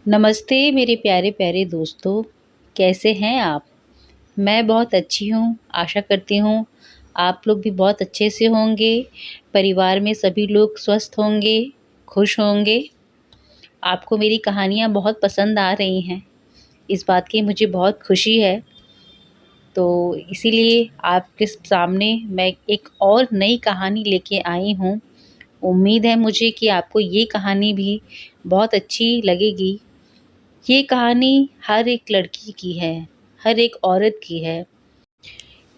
नमस्ते मेरे प्यारे प्यारे दोस्तों, कैसे हैं आप? मैं बहुत अच्छी हूँ, आशा करती हूँ आप लोग भी बहुत अच्छे से होंगे, परिवार में सभी लोग स्वस्थ होंगे, खुश होंगे। आपको मेरी कहानियाँ बहुत पसंद आ रही हैं, इस बात की मुझे बहुत खुशी है। तो इसीलिए आपके सामने मैं एक और नई कहानी लेके आई हूँ। उम्मीद है मुझे कि आपको ये कहानी भी बहुत अच्छी लगेगी। ये कहानी हर एक लड़की की है, हर एक औरत की है।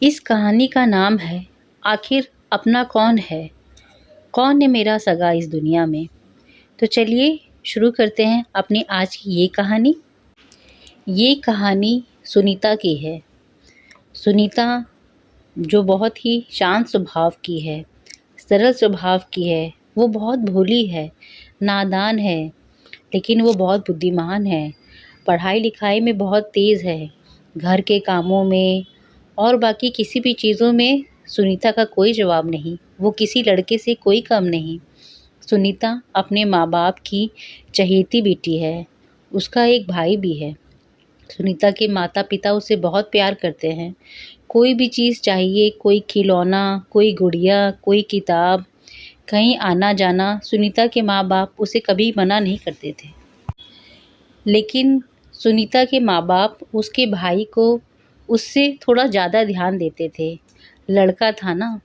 इस कहानी का नाम है आखिर अपना कौन है? कौन है मेरा सगा इस दुनिया में? तो चलिए शुरू करते हैं अपनी आज की ये कहानी। ये कहानी सुनीता की है। सुनीता जो बहुत ही शांत स्वभाव की है, सरल स्वभाव की है, वो बहुत भोली है, नादान है, लेकिन वो बहुत बुद्धिमान है। पढ़ाई लिखाई में बहुत तेज़ है। घर के कामों में और बाकी किसी भी चीज़ों में सुनीता का कोई जवाब नहीं। वो किसी लड़के से कोई कम नहीं। सुनीता अपने माँ-बाप की चहेती बेटी है। उसका एक भाई भी है। सुनीता के माता-पिता उसे बहुत प्यार करते हैं। कोई भी चीज़ चाहिए, कोई खिलौना, कोई गुड़िया, कोई किताब, कहीं आना-जाना, सुनीता के माँ-बाप उसे कभी मना नहीं करते थे। लेकिन सुनीता के माँ-बाप उसके भाई को उससे थोड़ा ज़्यादा ध्यान देते थे। लड़का था ना,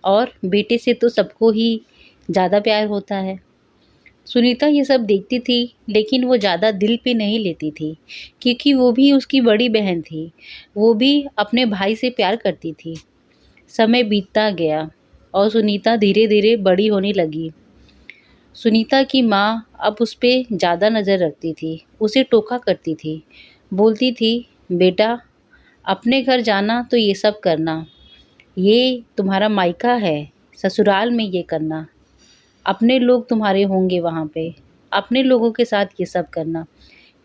और बेटे से तो सबको ही ज़्यादा प्यार होता है। सुनीता ये सब देखती थी, लेकिन वो ज़्यादा दिल पे नहीं लेती थी, क्योंकि वो भी उसकी बड़ी बहन थी। वो भी अपने भाई से प्यार करती थी। समय बीतता गया और सुनीता धीरे-धीरे बड़ी होने लगी। सुनीता की माँ अब उस पे ज़्यादा नज़र रखती थी, उसे टोका करती थी। बोलती थी, बेटा अपने घर जाना तो ये सब करना, ये तुम्हारा मायका है, ससुराल में ये करना, अपने लोग तुम्हारे होंगे वहाँ पे, अपने लोगों के साथ ये सब करना।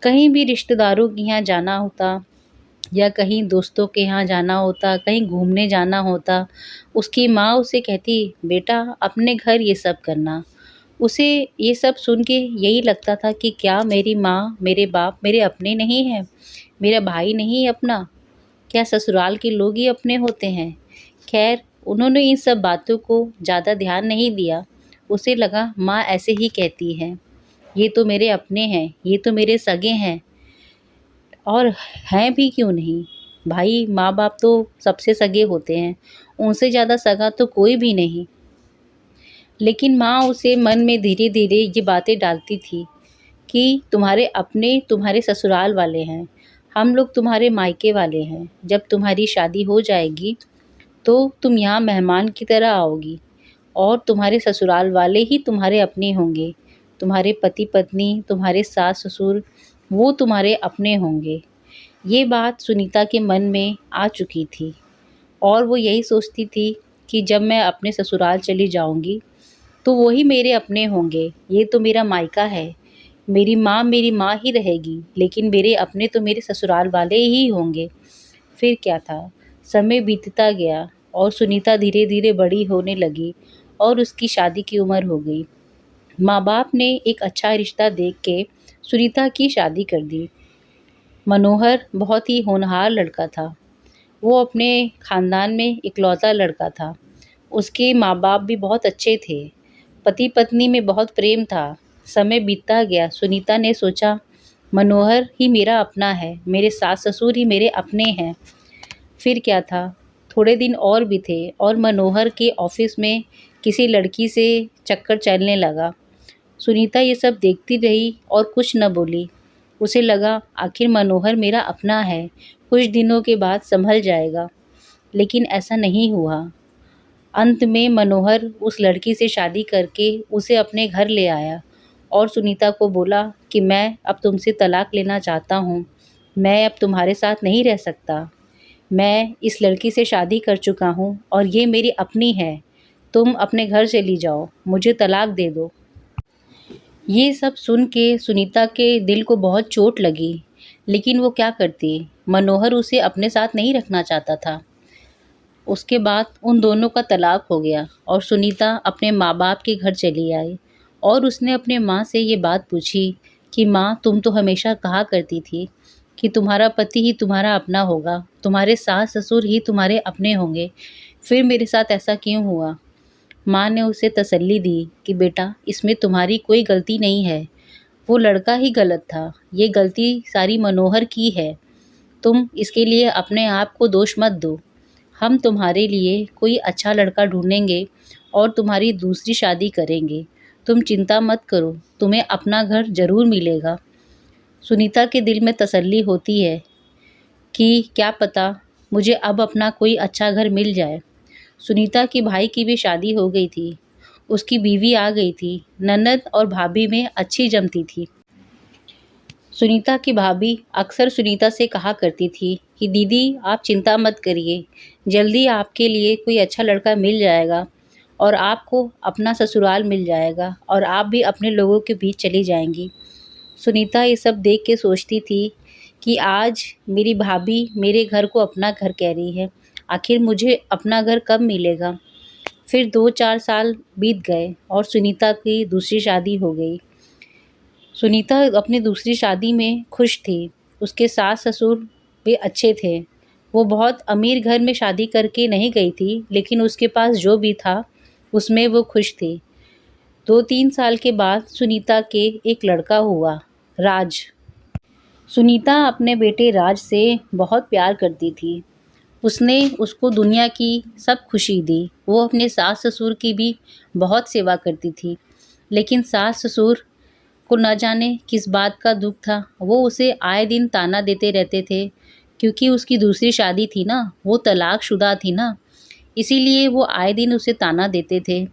कहीं भी रिश्तेदारों के यहाँ जाना होता या कहीं दोस्तों के यहाँ जाना होता, कहीं घूमने जाना होता, उसकी माँ उसे कहती, बेटा अपने घर ये सब करना। उसे ये सब सुन के यही लगता था कि क्या मेरी माँ, मेरे बाप मेरे अपने नहीं हैं? मेरा भाई नहीं अपना? क्या ससुराल के लोग ही अपने होते हैं? खैर, उन्होंने इन सब बातों को ज़्यादा ध्यान नहीं दिया। उसे लगा माँ ऐसे ही कहती हैं, ये तो मेरे अपने हैं, ये तो मेरे सगे हैं, और हैं भी क्यों नहीं? भाई माँ-बाप तो सबसे सगे होते हैं, उनसे ज़्यादा सगा तो कोई भी नहीं। लेकिन माँ उसे मन में धीरे-धीरे ये बातें डालती थी कि तुम्हारे अपने तुम्हारे ससुराल वाले हैं, हम लोग तुम्हारे मायके वाले हैं। जब तुम्हारी शादी हो जाएगी, तो तुम यहाँ मेहमान की तरह आओगी और तुम्हारे ससुराल वाले ही तुम्हारे अपने होंगे। तुम्हारे पति-पत्नी, तुम्हारे सास-ससुर, वो तुम्हारे अपने होंगे। ये बात सुनीता के मन में आ चुकी थी और वो यही सोचती थी कि जब मैं अपने ससुराल चली जाऊँगी, तो वो ही मेरे अपने होंगे। ये तो मेरा मायका है। मेरी माँ ही रहेगी, लेकिन मेरे अपने तो मेरे ससुराल वाले ही होंगे। फिर क्या था, समय बीतता गया और सुनीता धीरे-धीरे बड़ी होने लगी और उसकी शादी की उम्र हो गई। माँ-बाप ने एक अच्छा रिश्ता देख के सुनीता की शादी कर दी। मनोहर बहुत ही होनहार लड़का था। वो अपने ख़ानदान में इकलौता लड़का था। उसके माँ-बाप भी बहुत अच्छे थे। पति-पत्नी में बहुत प्रेम था। समय बीतता गया, सुनीता ने सोचा मनोहर ही मेरा अपना है, मेरे सास-ससुर ही मेरे अपने हैं। फिर क्या था, थोड़े दिन और भी थे और मनोहर के ऑफ़िस में किसी लड़की से चक्कर चलने लगा। सुनीता ये सब देखती रही और कुछ न बोली। उसे लगा आखिर मनोहर मेरा अपना है, कुछ दिनों के बाद सँभल जाएगा। लेकिन ऐसा नहीं हुआ। अंत में मनोहर उस लड़की से शादी करके उसे अपने घर ले आया और सुनीता को बोला कि मैं अब तुमसे तलाक लेना चाहता हूँ। मैं अब तुम्हारे साथ नहीं रह सकता। मैं इस लड़की से शादी कर चुका हूँ और ये मेरी अपनी है। तुम अपने घर चली जाओ, मुझे तलाक दे दो। ये सब सुन के सुनीता के दिल को बहुत चोट लगी, लेकिन वो क्या करती? मनोहर उसे अपने साथ नहीं रखना चाहता था। उसके बाद उन दोनों का तलाक हो गया और सुनीता अपने माँ-बाप के घर चली आई और उसने अपने माँ से ये बात पूछी कि माँ तुम तो हमेशा कहा करती थी कि तुम्हारा पति ही तुम्हारा अपना होगा, तुम्हारे सास-ससुर ही तुम्हारे अपने होंगे, फिर मेरे साथ ऐसा क्यों हुआ? माँ ने उसे तसल्ली दी कि बेटा इसमें तुम्हारी कोई गलती नहीं है, वो लड़का ही गलत था, ये गलती सारी मनोहर की है। तुम इसके लिए अपने आप को दोष मत दो। हम तुम्हारे लिए कोई अच्छा लड़का ढूँढेंगे और तुम्हारी दूसरी शादी करेंगे। तुम चिंता मत करो, तुम्हें अपना घर ज़रूर मिलेगा। सुनीता के दिल में तसल्ली होती है कि क्या पता मुझे अब अपना कोई अच्छा घर मिल जाए। सुनीता के भाई की भी शादी हो गई थी, उसकी बीवी आ गई थी, ननद और भाभी में अच्छी जमती थी। सुनीता की भाभी अक्सर सुनीता से कहा करती थी कि दीदी आप चिंता मत करिए, जल्दी आपके लिए कोई अच्छा लड़का मिल जाएगा और आपको अपना ससुराल मिल जाएगा और आप भी अपने लोगों के बीच चली जाएंगी। सुनीता ये सब देख के सोचती थी कि आज मेरी भाभी मेरे घर को अपना घर कह रही है, आखिर मुझे अपना घर कब मिलेगा। फिर 2-4 साल बीत गए और सुनीता की दूसरी शादी हो गई। सुनीता अपनी दूसरी शादी में खुश थी। उसके सास-ससुर भी अच्छे थे। वो बहुत अमीर घर में शादी करके नहीं गई थी, लेकिन उसके पास जो भी था, उसमें वो खुश थी। 2-3 साल के बाद सुनीता के एक लड़का हुआ, राज। सुनीता अपने बेटे राज से बहुत प्यार करती थी। उसने उसको दुनिया की सब खुशी दी। वो अपने सास-ससुर की भी बहुत सेवा करती थी। लेकिन सास-ससुर को न जाने किस बात का दुःख था, वो उसे आए दिन ताना देते रहते थे, क्योंकि उसकी दूसरी शादी थी ना, वो तलाकशुदा थी ना, इसीलिए वो आए दिन उसे ताना देते थे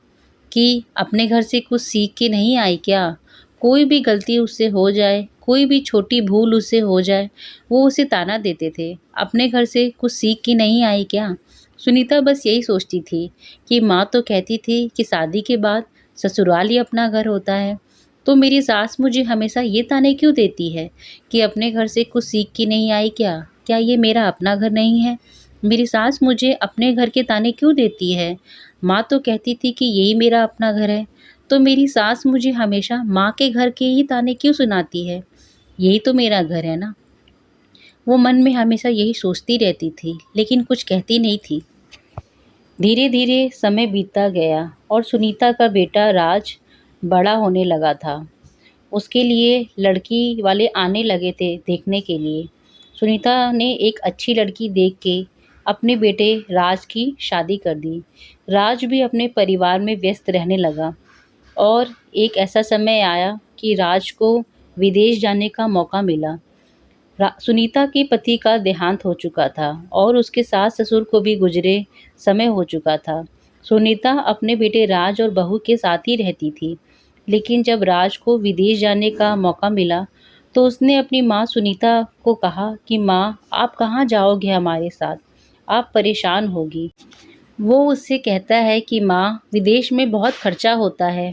कि अपने घर से कुछ सीख के नहीं आई क्या? कोई भी गलती उससे हो जाए, कोई भी छोटी भूल उससे हो जाए, वो उसे ताना देते थे, अपने घर से कुछ सीख के नहीं आई क्या? सुनीता बस यही सोचती थी कि माँ तो कहती थी कि शादी के बाद ससुराल ही अपना घर होता है, तो मेरी सास मुझे हमेशा ये ताने क्यों देती है कि अपने घर से कुछ सीख के नहीं आई क्या? क्या ये मेरा अपना घर नहीं है? मेरी सास मुझे अपने घर के ताने क्यों देती है? माँ तो कहती थी कि यही मेरा अपना घर है, तो मेरी सास मुझे हमेशा माँ के घर के ही ताने क्यों सुनाती है? यही तो मेरा घर है ना। वो मन में हमेशा यही सोचती रहती थी, लेकिन कुछ कहती नहीं थी। धीरे धीरे समय बीतता गया और सुनीता का बेटा राज बड़ा होने लगा था। उसके लिए लड़की वाले आने लगे थे देखने के लिए। सुनीता ने एक अच्छी लड़की देख के अपने बेटे राज की शादी कर दी। राज भी अपने परिवार में व्यस्त रहने लगा और एक ऐसा समय आया कि राज को विदेश जाने का मौका मिला। सुनीता के पति का देहांत हो चुका था और उसके सास-ससुर को भी गुजरे समय हो चुका था। सुनीता अपने बेटे राज और बहू के साथ ही रहती थी। लेकिन जब राज को विदेश जाने का मौका मिला, तो उसने अपनी माँ सुनीता को कहा कि माँ, आप कहाँ जाओगे हमारे साथ? आप परेशान होगी। वो उससे कहता है कि माँ, विदेश में बहुत खर्चा होता है।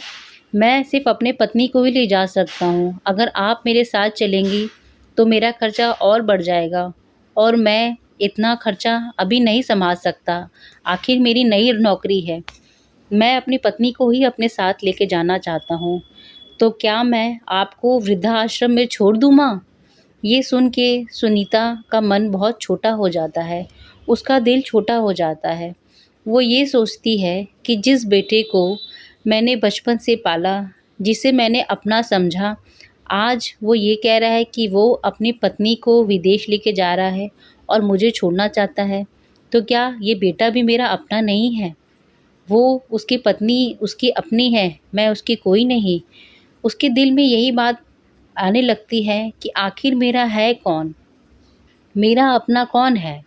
मैं सिर्फ़ अपने पत्नी को ही ले जा सकता हूँ। अगर आप मेरे साथ चलेंगी, तो मेरा खर्चा और बढ़ जाएगा और मैं इतना खर्चा अभी नहीं सँभाल सकता। आखिर मेरी नई नौकरी है। मैं अपनी पत्नी को ही अपने साथ लेके जाना चाहता हूँ। तो क्या मैं आपको वृद्धाश्रम में छोड़ दूँ माँ? ये सुन के सुनीता का मन बहुत छोटा हो जाता है, उसका दिल छोटा हो जाता है। वो ये सोचती है कि जिस बेटे को मैंने बचपन से पाला, जिसे मैंने अपना समझा, आज वो ये कह रहा है कि वो अपनी पत्नी को विदेश लेके जा रहा है और मुझे छोड़ना चाहता है। तो क्या ये बेटा भी मेरा अपना नहीं है? वो उसकी पत्नी उसकी अपनी है, मैं उसकी कोई नहीं। उसके दिल में यही बात आने लगती है कि आखिर मेरा है कौन? मेरा अपना कौन है?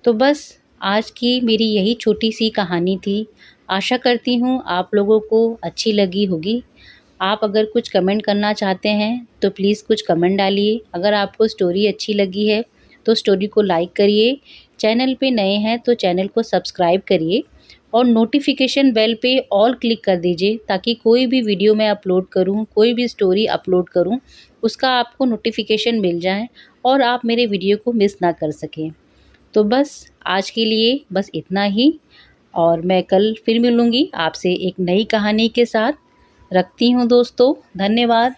तो बस आज की मेरी यही छोटी-सी कहानी थी। आशा करती हूँ आप लोगों को अच्छी लगी होगी। आप अगर कुछ कमेंट करना चाहते हैं, तो प्लीज़ कुछ कमेंट डालिए। अगर आपको स्टोरी अच्छी लगी है, तो स्टोरी को लाइक करिए। चैनल पे नए हैं, तो चैनल को सब्सक्राइब करिए और नोटिफ़िकेशन बेल पे ऑल क्लिक कर दीजिए, ताकि कोई भी वीडियो मैं अपलोड करूँ, कोई भी स्टोरी अपलोड करूँ, उसका आपको नोटिफ़िकेशन मिल जाए और आप मेरे वीडियो को मिस ना कर सकें। तो बस आज के लिए बस इतना ही और मैं कल फिर मिलूँगी आपसे एक नई कहानी के साथ। रखती हूँ दोस्तों, धन्यवाद।